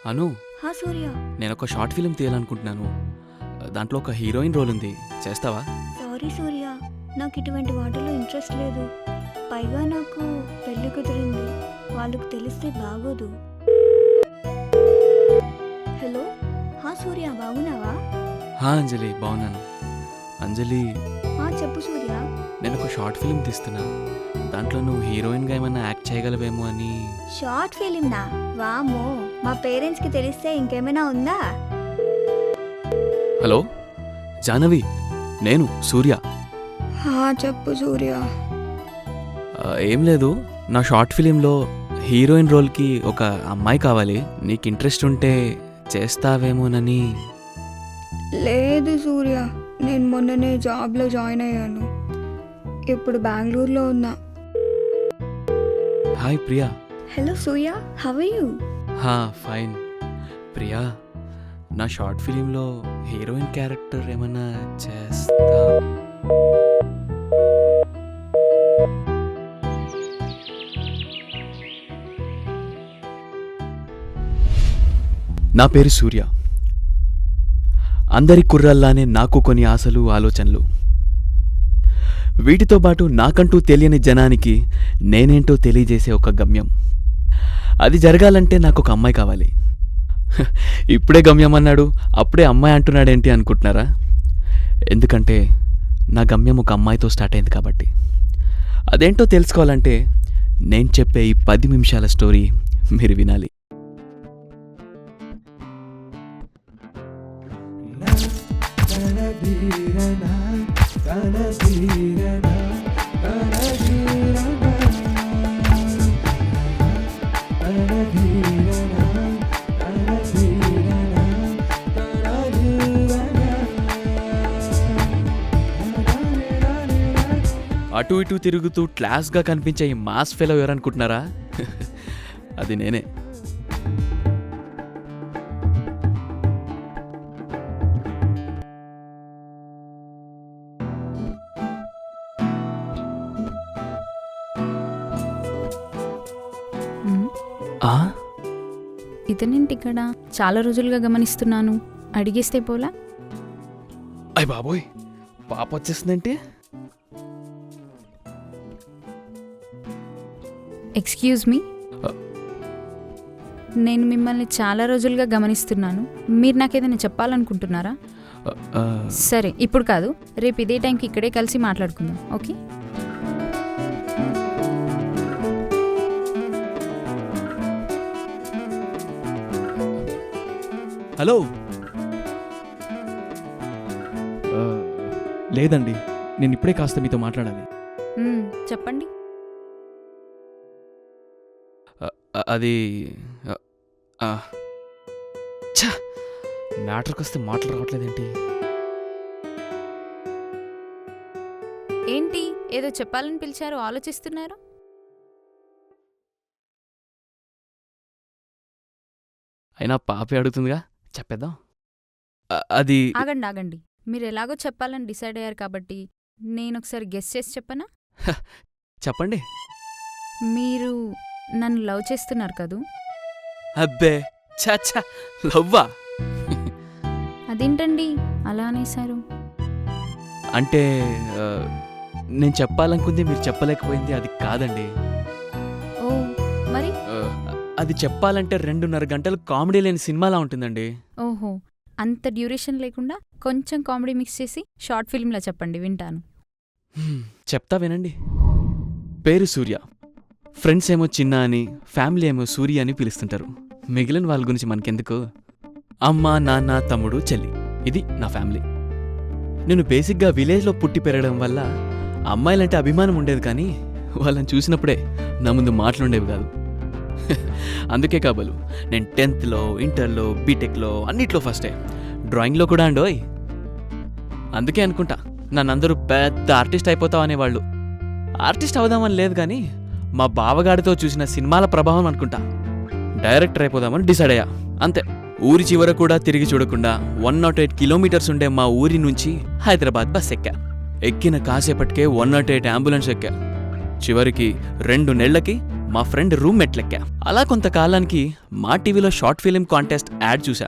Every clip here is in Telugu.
అను, హా సూర్య. నేను ఒక షార్ట్ ఫిల్మ్ తీయాలనుకుంటున్నాను. దాంట్లో ఒక హీరోయిన్ రోల్ ఉంది, చేస్తావా? సారీ సూర్య, నాకు ఇటువంటి వాటిలో ఇంట్రెస్ట్ లేదు. పైగా నాకు పెళ్లి కుదిరింది, వాళ్ళకు తెలిస్తే బాగోదు. హలో, హా సూర్య, బాగున్నావా? హా అంజలి, బాగున్నాను. అంజలి, చెప్పు సూర్య. నేను ఒక షార్ట్ ఫిల్మ్ తీస్తున్నా. దాంట్లో నువ్వు హీరోయిన్గా ఏమైనా యాక్ట్ చేయగలవేమో అని. షార్ట్ ఫిలింనా? వామ్మో, మా పేరెంట్స్కి తెలిస్తే ఇంకేమైనా ఉందా? హలో జాహ్నవి, నేను సూర్య. చెప్పు సూర్య. ఏం లేదు, నా షార్ట్ ఫిలింలో హీరోయిన్ రోల్కి ఒక అమ్మాయి కావాలి. నీకు ఇంట్రెస్ట్ ఉంటే చేస్తావేమోనని. లేదు సూర్య, నేను మొన్ననే జాబ్లో జాయిన్ అయ్యాను. ఇప్పుడు బెంగళూరులో ఉన్నా. Hi Priya. Hello Surya, how are you? Fine. Priya, నా షార్ట్ ఫిలింలో హీరోయిన్ క్యారెక్టర్ ఏమన్నా చేస్తా? నా పేరు సూర్య. అందరి కుర్రల్లానే నాకు కొన్ని ఆశలు, ఆలోచనలు. వీటితో పాటు నాకంటూ తెలియని జనానికి నేనేంటో తెలియజేసే ఒక గమ్యం. అది జరగాలంటే నాకు ఒక అమ్మాయి కావాలి. ఇప్పుడే గమ్యం అన్నాడు, అప్పుడే అమ్మాయి అంటున్నాడేంటి అనుకుంటున్నారా? ఎందుకంటే నా గమ్యం ఒక అమ్మాయితో స్టార్ట్ అయింది కాబట్టి. అదేంటో తెలుసుకోవాలంటే నేను చెప్పే ఈ 10 నిమిషాల స్టోరీ మీరు వినాలి. అటు ఇటు తిరుగుతూ క్లాస్గా కనిపించే ఈ మాస్ ఫెలో ఎవరనుకుంటున్నారా? అది నేనే. ఇతనేంటి ఇక్కడ? చాలా రోజులుగా గమనిస్తున్నాను. అడిగేస్తే పోలా? అయ్ బాబోయ్, పాప వచ్చేస్తుందంటే. ఎక్స్క్యూజ్ మీ, నేను మిమ్మల్ని చాలా రోజులుగా గమనిస్తున్నాను. మీరు నాకేదైనా చెప్పాలనుకుంటున్నారా? సరే, ఇప్పుడు కాదు, రేపు ఇదే టైంకి ఇక్కడే కలిసి మాట్లాడుకుందాం, ఓకే? హలో. లేదండి, నేను ఇప్పుడే కాస్త మీతో మాట్లాడాలి. చెప్పండి. అది మ్యాటర్కి వస్తే మాటలు రావట్లేదేంటి? ఏంటి, ఏదో చెప్పాలని పిలిచారు, ఆలోచిస్తున్నారు? అయినా పాపే అడుగుతుందిగా, చెప్పేద్దాం. అది ఆగండి, మీరు ఎలాగో చెప్పాలని డిసైడ్ అయ్యారు కాబట్టి నేను ఒకసారి గెస్ చేసి చెప్పనా? చెప్పండి. మీరు నన్ను లవ్ చేస్తున్నారు కదూ? అబ్బే, చాచా, లవ్వా? అదేంటండి అలా అనేశారు? అంటే నేను చెప్పాలనుకుంది మీరు చెప్పలేకపోయింది అది కాదండి. ఓ, మరి? అది చెప్పాలంటే 2.5 గంటలు కామెడీ లేని సినిమాలా ఉంటుందండి. ఓహో, అంత డ్యూరేషన్ లేకుండా కొంచెం కామెడీ మిక్స్ చేసి షార్ట్ ఫిల్మ్లా చెప్పండి, వింటాను. చెప్తా వినండి. పేరు సూర్య. ఫ్రెండ్స్ ఏమో చిన్న అని, ఫ్యామిలీ ఏమో సూర్య అని పిలుస్తుంటారు. మిగిలిన వాళ్ళ గురించి మనకెందుకు? అమ్మ, నాన్న, తమ్ముడు, చెల్లి, ఇది నా ఫ్యామిలీ. నేను బేసిక్గా విలేజ్లో పుట్టి పెరగడం వల్ల అమ్మాయిలంటే అభిమానం ఉండేది, కానీ వాళ్ళని చూసినప్పుడే నా ముందు మాటలుండేవి కాదు. అందుకే కాబోలు నేను 10th, ఇంటర్లో, బీటెక్లో అన్నిట్లో ఫస్టే. డ్రాయింగ్లో కూడా అండోయ్. అందుకే అనుకుంటా నన్నందరూ పెద్ద ఆర్టిస్ట్ అయిపోతావు అనేవాళ్ళు. ఆర్టిస్ట్ అవుదామని లేదు, కానీ మా బావగాడితో చూసిన సినిమాల ప్రభావం అనుకుంటా డైరెక్టర్ అయిపోదామని డిసైడ్ అయ్యా, అంతే. ఊరి చివర కూడా తిరిగి చూడకుండా 108 కిలోమీటర్స్ ఉండే మా ఊరి నుంచి హైదరాబాద్ బస్ ఎక్కా. ఎక్కిన కాసేపటికే 108 అంబులెన్స్ ఎక్కా. చివరికి 2 నెలలకి మా ఫ్రెండ్ రూమ్ మెట్లెక్కా. అలా కొంతకాలానికి మా టీవీలో షార్ట్ ఫిలిం కాంటెస్ట్ యాడ్ చూసా.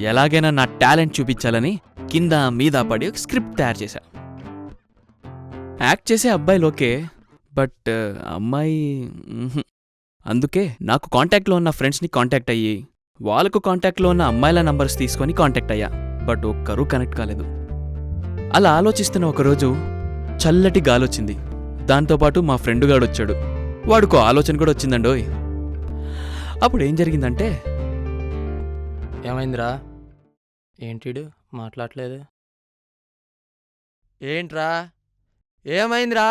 ఎలాగైనా నా టాలెంట్ చూపించాలని కింద మీద పడి ఒక స్క్రిప్ట్ తయారు చేశా. యాక్ట్ చేసే అబ్బాయిలోకే, బట్ అమ్మాయి అందుకే నాకు కాంటాక్ట్లో ఉన్న ఫ్రెండ్స్ని కాంటాక్ట్ అయ్యి వాళ్ళకు కాంటాక్ట్లో ఉన్న అమ్మాయిల నంబర్స్ తీసుకొని కాంటాక్ట్ అయ్యా. బట్ ఒక్కరూ కనెక్ట్ కాలేదు. అలా ఆలోచిస్తున్న ఒకరోజు చల్లటి గాలొచ్చింది. దాంతోపాటు మా ఫ్రెండ్ గాడు వచ్చాడు. వాడికో ఆలోచన కూడా వచ్చిందండోయ్. అప్పుడు ఏం జరిగిందంటే, ఏమైందిరా? ఏంటిడు మాట్లాడలేదు? ఏంట్రా ఏమైందిరా?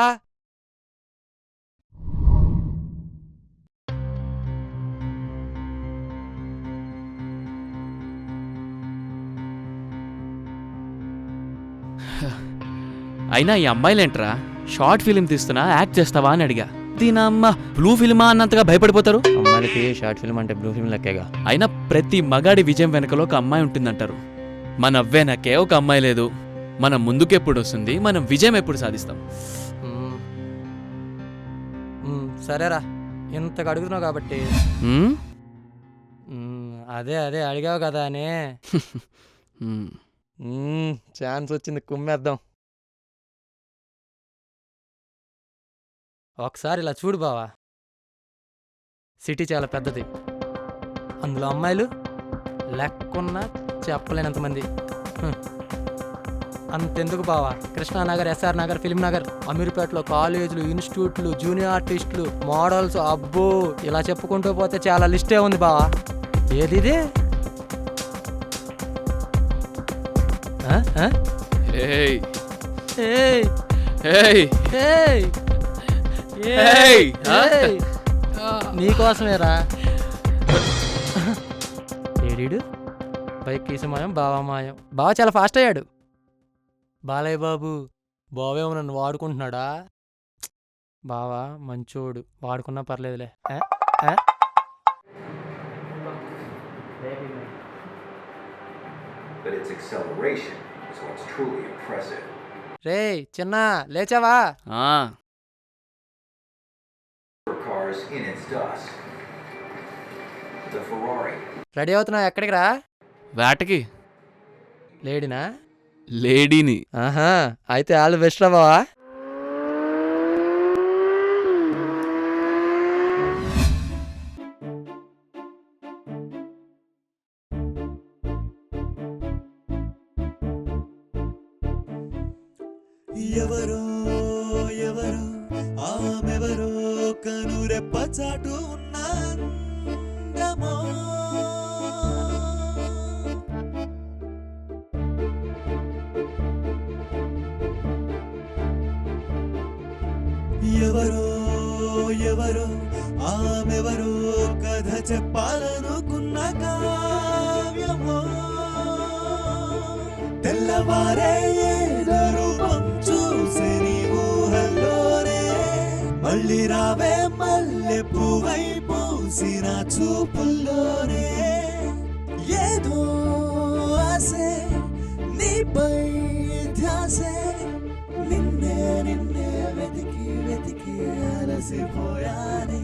అయినా ఈ అమ్మాయిలేంట్రా షార్ట్ ఫిలిం తీస్తున్నా యాక్ట్ చేస్తావా అని అడిగా. దీనమ్మ బ్లూ ఫిల్మా అన్నంతగా భయపడిపోతారు. అమ్మాయిలకి షార్ట్ ఫిల్మ్ అంటే బ్లూ ఫిల్మ్ లెక్కేగా. అయినా ప్రతి మగాడి విజయం వెనకలో ఒక అమ్మాయి ఉంటుందంటారు. మన వెనకే ఒక అమ్మాయి లేదు. మనం ముందుకెప్పుడు వస్తుంది, మనం విజయం ఎప్పుడు సాధిస్తాం? సరేరా, ఇంతకు అడుగుతున్నావు కాబట్టి హ్మ్? అదే అడిగావు కదా అని ఛాన్స్ వచ్చింది, కుమ్మేద్దాం. ఒకసారి ఇలా చూడు బావా, సిటీ చాలా పెద్దది. అందులో అమ్మాయిలు లెక్కున్నా చెప్పలేనంతమంది. అంతెందుకు బావా, కృష్ణానగర్, ఎస్ఆర్ నగర్, ఫిలిం నగర్, అమీర్పేటలో కాలేజీలు, ఇన్స్టిట్యూట్లు, జూనియర్ ఆర్టిస్టులు, మోడల్స్, అబ్బో ఇలా చెప్పుకుంటూ పోతే చాలా లిస్టే ఉంది బావా. ఏది ఇది? ఏయ్, ఏయ్ ఏయ్, ఏయ్ ఏయ్, నీకోసమేరా. ఏడీడు బైక్ కీసు మాయం, బావా మాయం. బావ చాలా ఫాస్ట్ అయ్యాడు. బాలయ్య బాబు, బావేమో నన్ను వాడుకుంటున్నాడా? బావా మంచోడు, వాడుకున్నా పర్లేదులే. But its acceleration is what's truly impressive. రేయ్ చిన్న, లేచావా? Cars in its dust. The Ferrari. Ready అవుతున్నావు? ఎక్కడికి రా? వేటకి. లేడినా? లేడీని. ఆహా, అయితే ఆల్ ది బెస్ట్ రా బావా. ఎవరో ఎవరో ఆమెవరో కనురెప్ప చాటు ఉన్న అందమో, ఎవరో ఎవరో ఆమెవరో కథ చెప్పాలనుకున్న కావ్యమో, తెల్లవారే ఏదో రూపం చూసే నీ ఊహల్లోనే మళ్ళీ రావే మల్లె పువ్వై పూసిన చూపుల్లోనే. ఏదో ఆసే నీపై ధ్యాసే, నిన్నే నిన్నే వెతికి వెతికి అలసిపోయానే.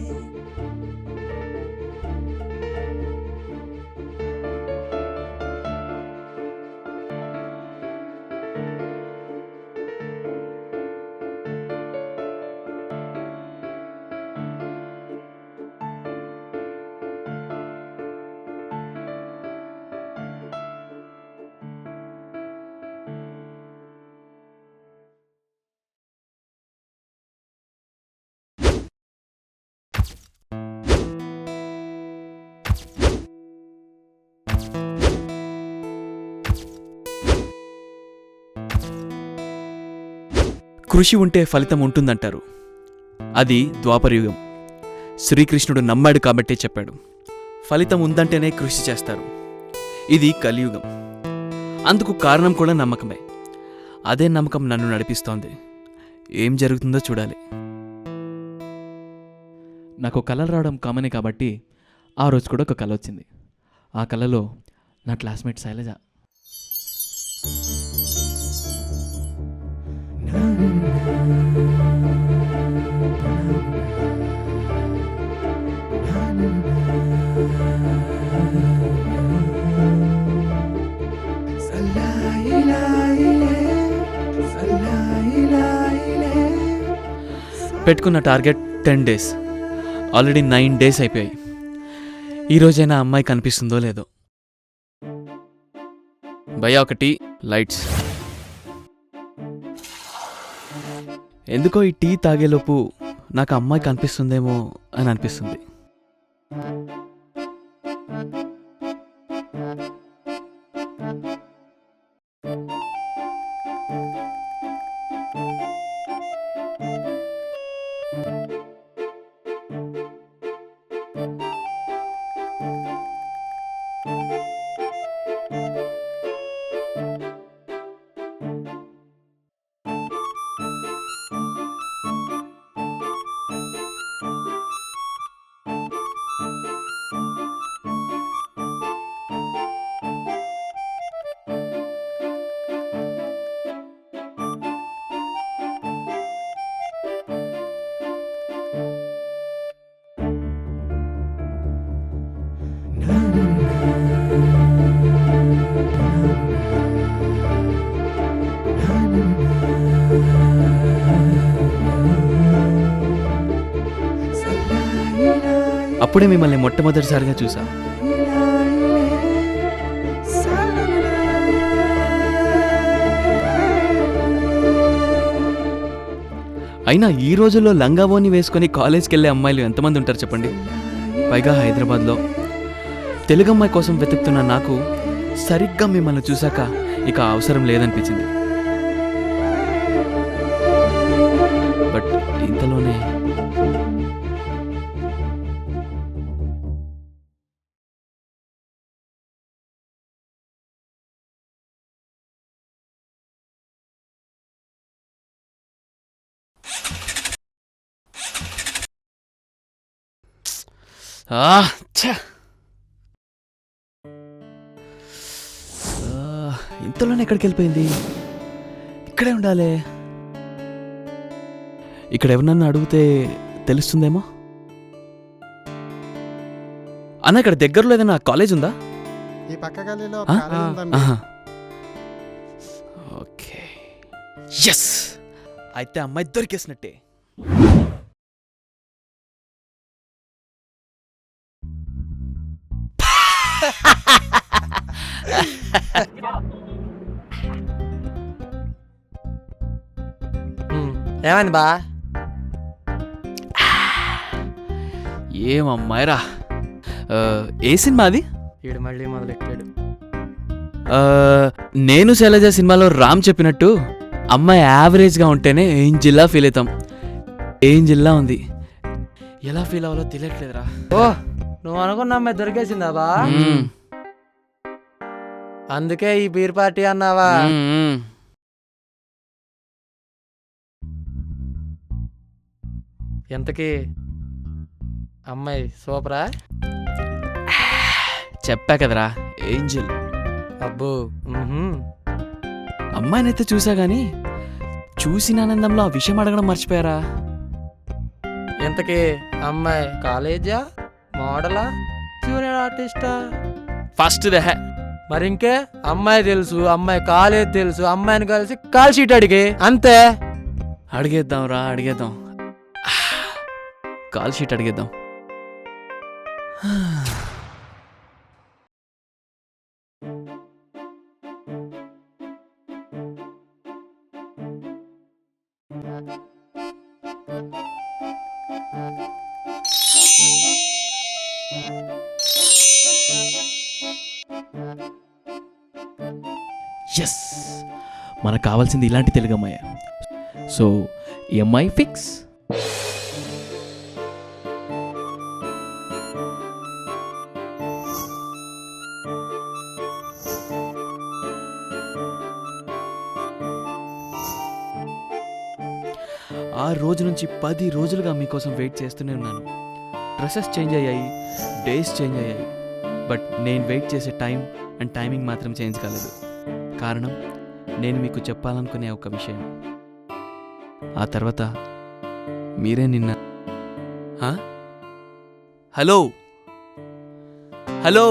కృషి ఉంటే ఫలితం ఉంటుందంటారు. అది ద్వాపరయుగం. శ్రీకృష్ణుడు నమ్మాడు కాబట్టే చెప్పాడు, ఫలితం ఉందంటేనే కృషి చేస్తారు. ఇది కలియుగం. అందుకు కారణం కూడా నమ్మకమే. అదే నమ్మకం నన్ను నడిపిస్తోంది. ఏం జరుగుతుందో చూడాలి. నాకు కళలు రావడం కామనే కాబట్టి ఆ రోజు కూడా ఒక కళ వచ్చింది. ఆ కళలో నా క్లాస్మేట్ శైలజ. పెట్టుకున్న టార్గెట్ 10 days. ఆల్రెడీ 9 days అయిపోయాయి. ఈరోజైనా అమ్మాయి కనిపిస్తుందో లేదో. భయ్యా ఒక టీ, లైట్స్. ఎందుకో ఈ టీ తాగేలోపు నాకు అమ్మాయి కనిపిస్తుందేమో అని అనిపిస్తుంది. అప్పుడే మిమ్మల్ని మొట్టమొదటిసారిగా చూసా. అయినా ఈ రోజుల్లో లంగావోని వేసుకొని కాలేజ్కి వెళ్ళే అమ్మాయిలు ఎంతమంది ఉంటారు చెప్పండి. పైగా హైదరాబాద్లో తెలుగు అమ్మాయి కోసం వెతుకుతున్న నాకు సరిగ్గా మిమ్మల్ని చూశాక ఇక అవసరం లేదనిపించింది. బట్ ఇంతలోనే ఇంతలోనే ఎక్కడికి వెళ్ళిపోయింది? ఇక్కడే ఉండాలి. ఇక్కడ ఎవరన్నా అడిగితే తెలుస్తుందేమో. అన్న ఇక్కడ దగ్గరలో ఏదైనా కాలేజ్ ఉందా? ఈ పక్క గల్లీలో ఆ? కాలేజ్ ఉందండి. ఆహా. ఓకే, ఎస్, అయితే అమ్మాయి దొరికేసినట్టే. ఏమైంది బా? ఏమమ్మాయిరా, ఏ సినిమా అది? ఈడు మళ్ళీ మొదలెట్టాడు. నేను శైలజ సినిమాలో రామ్ చెప్పినట్టు అమ్మాయి యావరేజ్గా ఉంటేనే ఏంజిల్లా ఫీల్ అవుతాం. ఏంజిల్లా ఉంది, ఎలా ఫీల్ అవ్వాలో తెలియట్లేదురా. ఓ, నువ్వు అనుకున్న అమ్మాయి దొరికేసిందా బా? అందుకే ఈ బీర్ పార్టీ అన్నావా? ఎంతకీ అమ్మాయి సూపరా? చెప్పా కదరా, ఏంజిల్. అబ్బో, అమ్మాయినైతే చూసా గానీ చూసిన ఆనందంలో ఆ విషయం అడగడం మర్చిపోయారా. ఎంతకీ అమ్మాయి కాలేజా, మోడలా, జూనియర్ ఆర్టిస్టా? ఫస్ట్ దహ మరి ఇంకే అమ్మాయి తెలుసు, అమ్మాయి కాలేజ్ తెలుసు, అమ్మాయిని కలిసి కాల్ షీట్ అడిగి అంతే. అడిగేద్దాం రా, అడిగేద్దాం. కాల్ షీట్ అడిగేద్దాం. ఎస్, మనకు కావాల్సింది ఇలాంటి తెలుగు అమ్మాయి. సో ఈ అమ్మాయి ఫిక్స్. ఆ రోజు నుంచి 10 రోజులుగా మీకోసం వెయిట్ చేస్తూనే ఉన్నాను. డ్రెస్సెస్ చేంజ్ అయ్యాయి, డేస్ చేంజ్ అయ్యాయి, బట్ నేను వెయిట్ చేసే టైం అండ్ టైమింగ్ మాత్రం చేంజ్ కాలేదు. కారణం నేను మీకు చెప్పాలనుకునే ఒక విషయం. ఆ తర్వాత మీరే నిన్న హలో హలో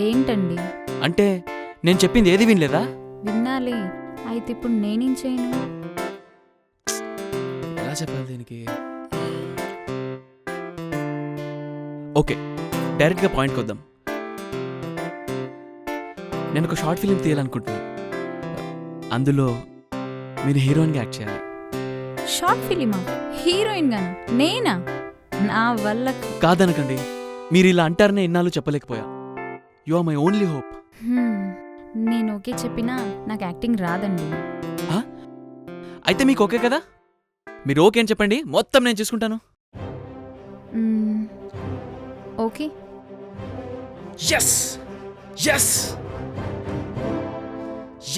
ఏంటండి? అంటే నేను చెప్పింది ఏది వినలేదా? విన్నాలే. అయితే ఇప్పుడు నేనేం చేయను? ఎలా ఎలా చెప్పాలి దీనికి? ఓకే, డైరెక్ట్గా పాయింట్కి వద్దాం. నేను ఒక షార్ట్ ఫిలిం తీయాలనుకుంటున్నాను. అందులో మీరు హీరోయిన్గా యాక్ట్ చేయాలి. షార్ట్ ఫిలిమా? హీరోయిన్ గానా? నేనా? నా వల్ల కాదనకండి, మీరు ఇలా అంటారనే ఎన్నాళ్ళు చెప్పలేకపోయా. You are my only hope. నేను ఓకే చెప్పినా నాకు యాక్టింగ్ రాదండి. అయితే మీకు ఓకే కదా? మీరు ఓకే అని చెప్పండి, మొత్తం నేను చూసుకుంటాను. Hmm, okay. Yes yes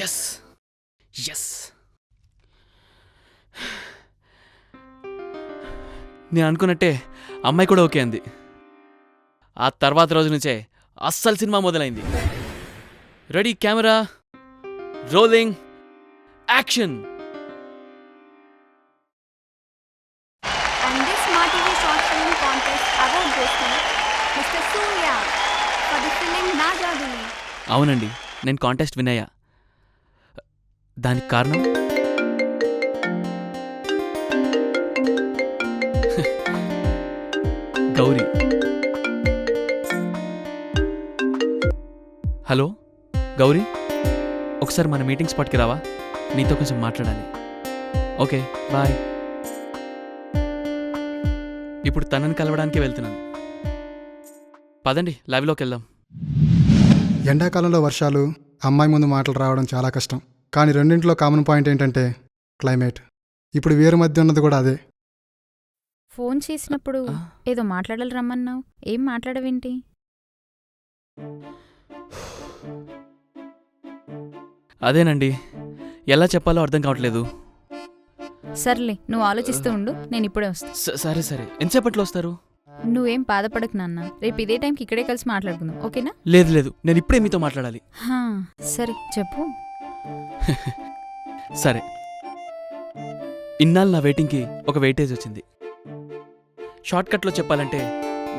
yes yes. నేను అనుకున్నట్టే అమ్మాయి కూడా ఓకే అంది. ఆ తర్వాత రోజు నుంచే అస్సలు సినిమా మొదలైంది. Ready, camera rolling, action. And this Smart TV short film contest award goes to Mr. Surya for the film Na Jaduni. అవునండి, నేను కాంటెస్ట్ విన్ అయ్యా. దానికి కారణం గౌరీ. హలో గౌరీ, ఒకసారి మన మీటింగ్ స్పాట్కి రావా? నీతో కొంచెం మాట్లాడాలి. Okay bye. ఇప్పుడు తనని కలవడానికి వెళ్తున్నాను. పదండి లైవ్లోకి వెళ్దాం. ఎండాకాలంలో వర్షాలు, అమ్మాయి ముందు మాటలు రావడం చాలా కష్టం. కానీ రెండింటిలో కామన్ పాయింట్ ఏంటంటే క్లైమేట్. ఇప్పుడు వేరు మధ్య ఉన్నది కూడా అదే. ఫోన్ చేసినప్పుడు ఏదో మాట్లాడాలి రమ్మన్నావు, ఏం మాట్లాడవేంటి? అదేనండి, ఎలా చెప్పాలో అర్థం కావట్లేదు. సర్లే, నువ్వు ఆలోచిస్తూ ఉండు, నేను ఇప్పుడే వస్తా. సరే సరే, ఎంతసేపట్లో వస్తారు? నువ్వేం బాధపడకు నాన్న, రేపు ఇదే టైంకి ఇక్కడే కలిసి మాట్లాడుకుందాం, ఓకేనా? లేదు లేదు, నేను ఇప్పుడే మీతో మాట్లాడాలి. హా, సరే చెప్పు. సరే, ఇన్నాళ్ళు నా వెయిటింగ్కి ఒక వెయిటేజ్ వచ్చింది. షార్ట్కట్లో చెప్పాలంటే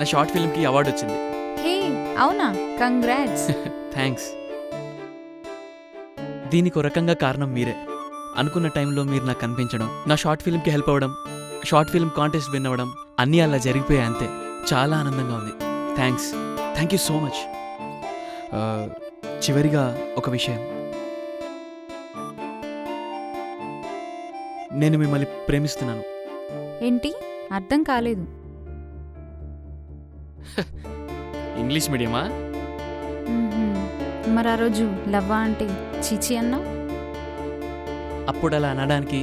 నా షార్ట్ ఫిల్మ్కి అవార్డు వచ్చింది. హే, అవునా? కంగ్రాట్స్. థ్యాంక్స్. దీనికి ఒక రకంగా కారణం మీరే. అనుకున్న టైంలో మీరు నాకు కనిపించడం, నా షార్ట్ ఫిల్మ్కి హెల్ప్ అవ్వడం, షార్ట్ ఫిల్మ్ కాంటెస్ట్ విన్ అవ్వడం అన్నీ అలా జరిగిపోయాయి అంతే. చాలా ఆనందంగా ఉంది. Thank you so much. చివరిగా ఒక విషయం, నేను మిమ్మల్ని ప్రేమిస్తున్నాను. ఏంటి? అర్థం కాలేదు. ఇంగ్లీష్ మీడియమా? మ్మ్హ్మ్. మరి ఆ రోజు లవ్వా అంటే చీచి అన్నావు. అప్పుడు అలా అనడానికి,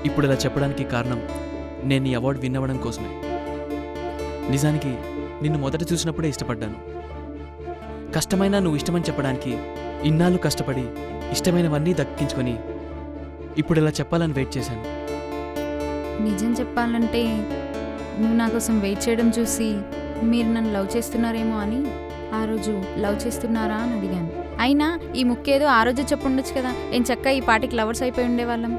ఇప్పుడు అలా చెప్పడానికి కారణం నేను ఈ అవార్డు విన్ అవ్వడం కోసమే. నిజానికి నిన్ను మొదట చూసినప్పుడే ఇష్టపడ్డాను. కష్టమైనా నువ్వు ఇష్టమని చెప్పడానికి ఇన్నాళ్ళు కష్టపడి ఇష్టమైనవన్నీ దక్కించుకొని ఇప్పుడు ఇలా చెప్పాలని వెయిట్ చేశాను. నిజం చెప్పాలంటే నువ్వు నా కోసం వెయిట్ చేయడం చూసి మీరు నన్ను లవ్ చేస్తున్నారేమో అని ఆ రోజు లవ్ చేస్తున్నారా అని అడిగాను. అయినా ఈ ముక్కేదో ఆ రోజు చెప్పుండొచ్చు కదా, ఏం చక్క ఈ పాటికి లవర్స్ అయిపోయి ఉండేవాళ్ళం.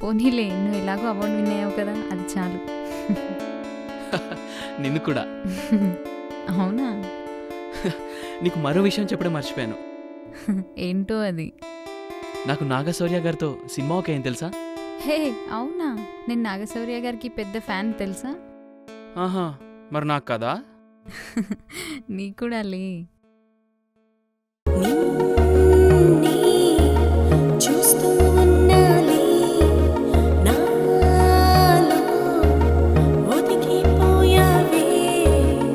పోనీలే, నువ్వు ఎలాగో అవార్డు విన్ అయ్యావు కదా, అది చాలు. నిన్ను కూడా. అవునా? నీకు మరో విషయం చెప్పడం మర్చిపోయాను. ఏంటో అది? నాకు నాగశౌర్య గారితో సినిమా ఓకే అయింది తెలుసా? హే, అవునా? నేను నాగశౌర్య గారికి పెద్ద ఫ్యాన్ తెలుసా? ఆహా, మరి నాకు కదా. నీ కూడా లే.